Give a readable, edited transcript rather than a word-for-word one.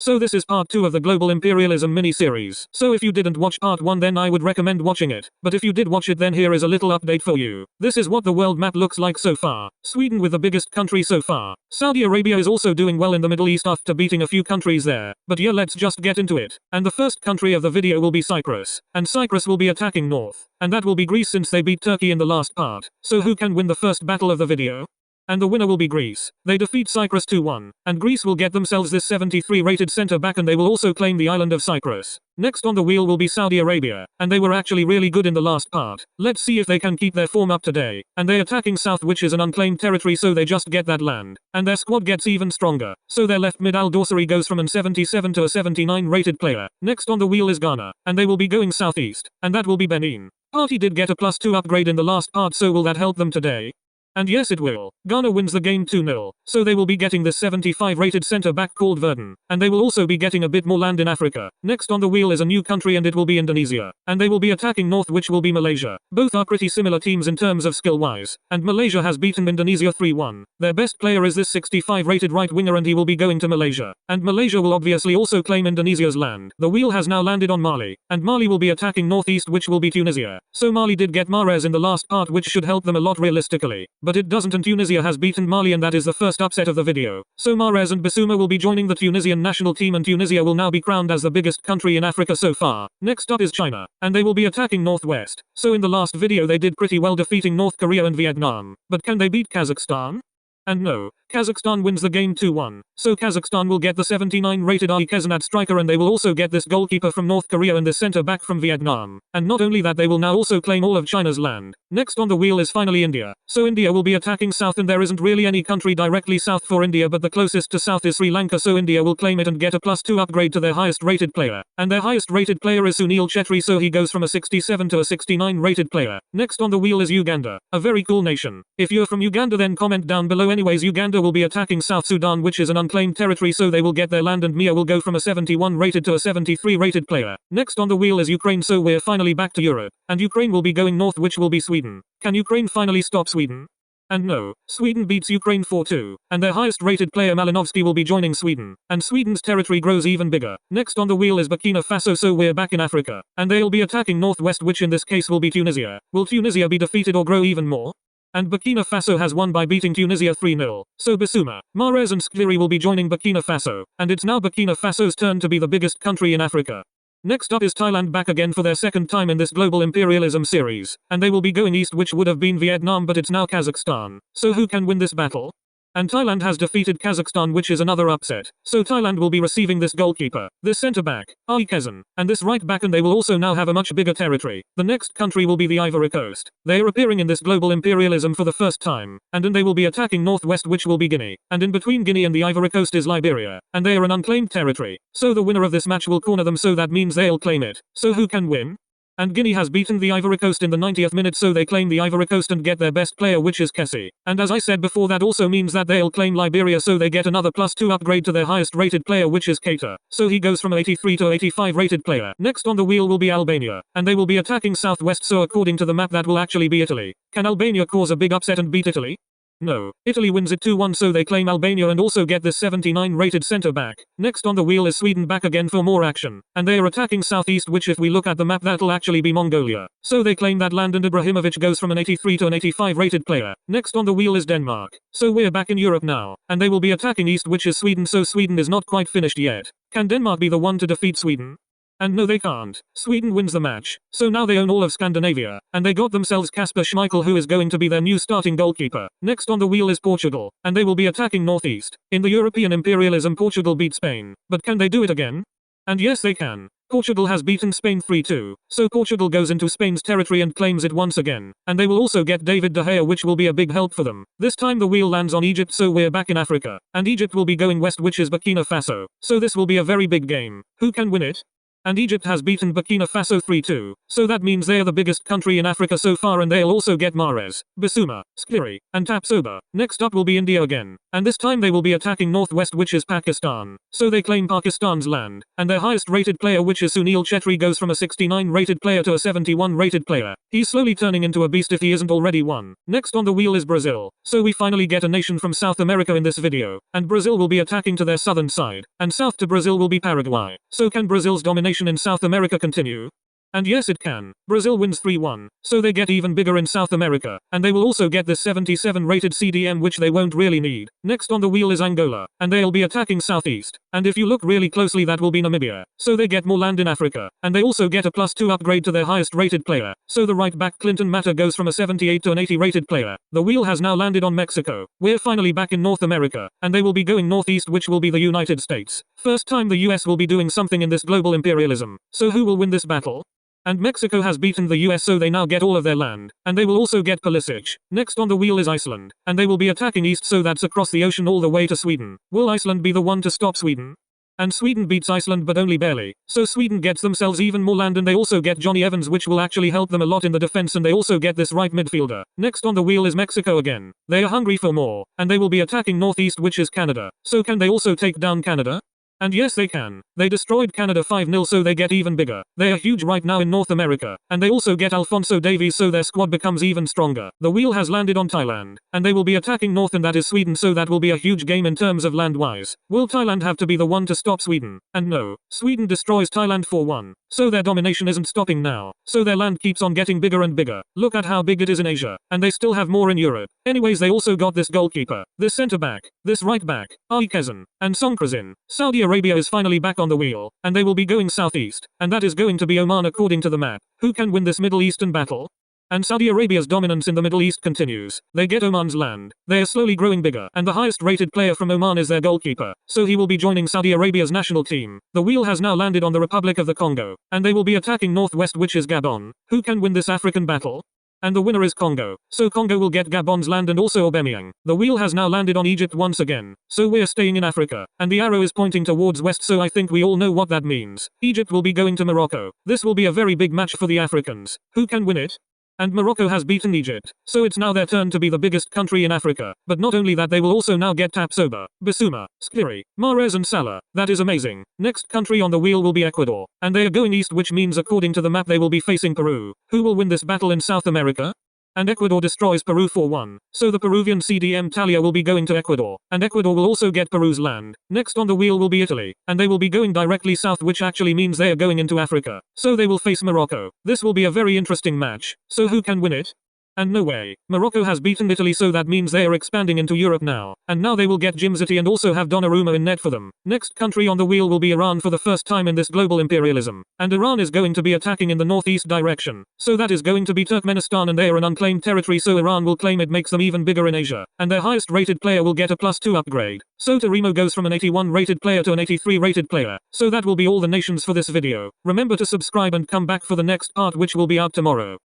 So this is part 2 of the Global Imperialism mini-series. So if you didn't watch part 1 then I would recommend watching it. But if you did watch it then here is a little update for you. This is what the world map looks like so far. Sweden with the biggest country so far. Saudi Arabia is also doing well in the Middle East after beating a few countries there. But yeah, let's just get into it. And the first country of the video will be Cyprus. And Cyprus will be attacking north. And that will be Greece since they beat Turkey in the last part. So who can win the first battle of the video? And the winner will be Greece. They defeat Cyprus 2-1. And Greece will get themselves this 73 rated center back and they will also claim the island of Cyprus. Next on the wheel will be Saudi Arabia. And they were actually really good in the last part. Let's see if they can keep their form up today. And they attacking south which is an unclaimed territory so they just get that land. And their squad gets even stronger. So their left mid Al Dorsari goes from an 77 to a 79 rated player. Next on the wheel is Ghana. And they will be going southeast. And that will be Benin. Party did get a +2 upgrade in the last part so will that help them today? And yes it will. Ghana wins the game 2-0. So they will be getting this 75 rated center back called Verdun. And they will also be getting a bit more land in Africa. Next on the wheel is a new country and it will be Indonesia. And they will be attacking north which will be Malaysia. Both are pretty similar teams in terms of skill wise. And Malaysia has beaten Indonesia 3-1. Their best player is this 65 rated right winger and he will be going to Malaysia. And Malaysia will obviously also claim Indonesia's land. The wheel has now landed on Mali. And Mali will be attacking northeast which will be Tunisia. So Mali did get Mahrez in the last part which should help them a lot realistically. But it doesn't and Tunisia has beaten Mali and that is the first upset of the video. So Mahrez and Bissouma will be joining the Tunisian national team and Tunisia will now be crowned as the biggest country in Africa so far. Next up is China. And they will be attacking northwest. So in the last video they did pretty well defeating North Korea and Vietnam. But can they beat Kazakhstan? And no, Kazakhstan wins the game 2-1. So Kazakhstan will get the 79 rated Ali Keznat striker and they will also get this goalkeeper from North Korea and this center back from Vietnam. And not only that they will now also claim all of China's land. Next on the wheel is finally India. So India will be attacking south and there isn't really any country directly south for India but the closest to south is Sri Lanka so India will claim it and get a +2 upgrade to their highest rated player. And their highest rated player is Sunil Chetri so he goes from a 67 to a 69 rated player. Next on the wheel is Uganda. A very cool nation. If you're from Uganda then comment down below. Anyways, Uganda will be attacking South Sudan which is an unclaimed territory so they will get their land and Mia will go from a 71 rated to a 73 rated player. Next on the wheel is Ukraine so we're finally back to Europe. And Ukraine will be going north which will be Sweden. Can Ukraine finally stop Sweden? And no, Sweden beats Ukraine 4-2. And their highest rated player Malinovsky will be joining Sweden. And Sweden's territory grows even bigger. Next on the wheel is Burkina Faso so we're back in Africa. And they'll be attacking northwest which in this case will be Tunisia. Will Tunisia be defeated or grow even more? And Burkina Faso has won by beating Tunisia 3-0. So Bissouma, Mahrez and Skliri will be joining Burkina Faso. And it's now Burkina Faso's turn to be the biggest country in Africa. Next up is Thailand back again for their second time in this Global Imperialism series. And they will be going east which would have been Vietnam but it's now Kazakhstan. So who can win this battle? And Thailand has defeated Kazakhstan which is another upset. So Thailand will be receiving this goalkeeper, this center back, Ali Kezan, and this right back and they will also now have a much bigger territory. The next country will be the Ivory Coast. They are appearing in this Global Imperialism for the first time. And then they will be attacking northwest which will be Guinea. And in between Guinea and the Ivory Coast is Liberia. And they are an unclaimed territory. So the winner of this match will corner them so that means they'll claim it. So who can win? And Guinea has beaten the Ivory Coast in the 90th minute so they claim the Ivory Coast and get their best player which is Kessie. And as I said before that also means that they'll claim Liberia so they get another +2 upgrade to their highest rated player which is Keita. So he goes from 83 to 85 rated player. Next on the wheel will be Albania. And they will be attacking southwest so according to the map that will actually be Italy. Can Albania cause a big upset and beat Italy? No. Italy wins it 2-1 so they claim Albania and also get this 79 rated center back. Next on the wheel is Sweden back again for more action. And they are attacking southeast which if we look at the map that'll actually be Mongolia. So they claim that land and Ibrahimovic goes from an 83 to an 85 rated player. Next on the wheel is Denmark. So we're back in Europe now. And they will be attacking east which is Sweden so Sweden is not quite finished yet. Can Denmark be the one to defeat Sweden? And no they can't. Sweden wins the match. So now they own all of Scandinavia. And they got themselves Kasper Schmeichel who is going to be their new starting goalkeeper. Next on the wheel is Portugal. And they will be attacking northeast. In the European imperialism Portugal beat Spain. But can they do it again? And yes they can. Portugal has beaten Spain 3-2. So Portugal goes into Spain's territory and claims it once again. And they will also get David De Gea which will be a big help for them. This time the wheel lands on Egypt so we're back in Africa. And Egypt will be going west which is Burkina Faso. So this will be a very big game. Who can win it? And Egypt has beaten Burkina Faso 3-2, so that means they are the biggest country in Africa so far, and they'll also get Mahrez, Bissouma, Skliri, and Tapsoba. Next up will be India again, and this time they will be attacking northwest, which is Pakistan. So they claim Pakistan's land, and their highest rated player, which is Sunil Chetri, goes from a 69 rated player to a 71 rated player. He's slowly turning into a beast if he isn't already one. Next on the wheel is Brazil, so we finally get a nation from South America in this video, and Brazil will be attacking to their southern side, and south to Brazil will be Paraguay. So can Brazil's domination in South America continue? And yes, it can. Brazil wins 3-1, so they get even bigger in South America, and they will also get this 77 rated CDM, which they won't really need. Next on the wheel is Angola, and they'll be attacking southeast, and if you look really closely, that will be Namibia. So they get more land in Africa, and they also get a +2 upgrade to their highest rated player. So the right back Clinton Mata goes from a 78 to an 80 rated player. The wheel has now landed on Mexico. We're finally back in North America, and they will be going northeast, which will be the United States. First time the US will be doing something in this global imperialism. So who will win this battle? And Mexico has beaten the US, so they now get all of their land, and they will also get Pulisic. Next on the wheel is Iceland, and they will be attacking east, so that's across the ocean all the way to Sweden. Will Iceland be the one to stop Sweden? And Sweden beats Iceland, but only barely. So Sweden gets themselves even more land, and they also get Johnny Evans, which will actually help them a lot in the defense, and they also get this right midfielder. Next on the wheel is Mexico again. They are hungry for more, and they will be attacking northeast, which is Canada. So can they also take down Canada? And yes, they can. They destroyed Canada 5-0, so they get even bigger. They are huge right now in North America, and they also get Alphonso Davies, so their squad becomes even stronger. The wheel has landed on Thailand, and they will be attacking north, and that is Sweden, so that will be a huge game in terms of land-wise. Will Thailand have to be the one to stop Sweden? And no, Sweden destroys Thailand 4-1. So their domination isn't stopping now. So their land keeps on getting bigger and bigger. Look at how big it is in Asia, and they still have more in Europe. Anyways, they also got this goalkeeper, this center back, this right back, Kezan, and Songkrasin. Saudi Arabia is finally back on the wheel, and they will be going southeast, and that is going to be Oman according to the map. Who can win this Middle Eastern battle? And Saudi Arabia's dominance in the Middle East continues. They get Oman's land. They are slowly growing bigger, and the highest rated player from Oman is their goalkeeper, so he will be joining Saudi Arabia's national team. The wheel has now landed on the Republic of the Congo, and they will be attacking northwest, which is Gabon. Who can win this African battle? And the winner is Congo. So Congo will get Gabon's land and also Aubameyang. The wheel has now landed on Egypt once again. So we're staying in Africa, and the arrow is pointing towards west, so I think we all know what that means. Egypt will be going to Morocco. This will be a very big match for the Africans. Who can win it? And Morocco has beaten Egypt, so it's now their turn to be the biggest country in Africa. But not only that, they will also now get Tapsoba, Bissouma, Skliri, Mahrez and Salah. That is amazing. Next country on the wheel will be Ecuador, and they are going east, which means according to the map they will be facing Peru. Who will win this battle in South America? And Ecuador destroys Peru 4-1, so the Peruvian CDM Talia will be going to Ecuador, and Ecuador will also get Peru's land. Next on the wheel will be Italy, and they will be going directly south, which actually means they are going into Africa, so they will face Morocco. This will be a very interesting match, so who can win it? And no way. Morocco has beaten Italy, so that means they are expanding into Europe now. And now they will get Jim City and also have Donnarumma in net for them. Next country on the wheel will be Iran for the first time in this global imperialism. And Iran is going to be attacking in the northeast direction. So that is going to be Turkmenistan, and they are an unclaimed territory, so Iran will claim it, makes them even bigger in Asia. And their highest rated player will get a +2 upgrade. So Tarimo goes from an 81 rated player to an 83 rated player. So that will be all the nations for this video. Remember to subscribe and come back for the next part, which will be out tomorrow.